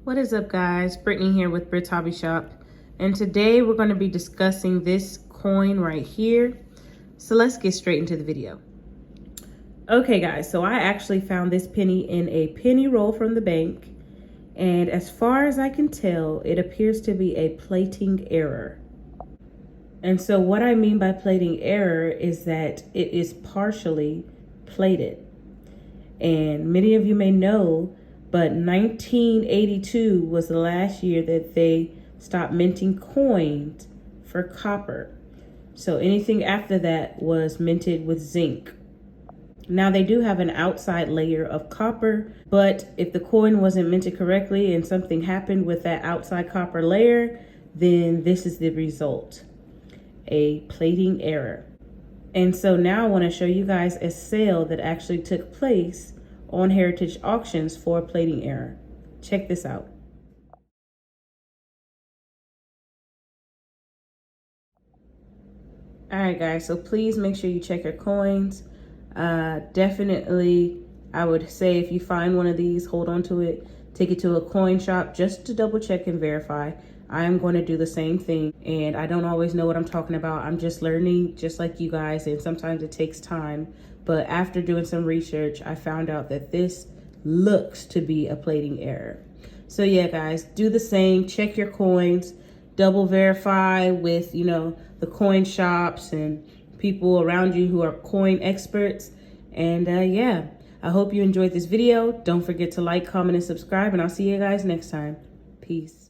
What is up, guys? Brittany here with Brit's Hobby Shop, and today we're going to be discussing this coin right here. So let's get straight into the video. Okay guys, so I actually found this penny in a penny roll from the bank, and as far as I can tell, it appears to be a plating error. And so what I mean by plating error is that it is partially plated. And many of you may know, but 1982 was the last year that they stopped minting coins for copper. So anything after that was minted with zinc. Now they do have an outside layer of copper, but if the coin wasn't minted correctly and something happened with that outside copper layer, then this is the result, a plating error. And so now I want to show you guys a sale that actually took place on Heritage Auctions for a plating error. Check this out. All right, guys, so please make sure you check your coins. Definitely, I would say if you find one of these, hold on to it, take it to a coin shop just to double check and verify. I am going to do the same thing, and I don't always know what I'm talking about. I'm just learning just like you guys, and sometimes it takes time. But after doing some research, I found out that this looks to be a plating error. So yeah, guys, do the same. Check your coins, double verify with, the coin shops and people around you who are coin experts. And yeah, I hope you enjoyed this video. Don't forget to like, comment, and subscribe, and I'll see you guys next time. Peace.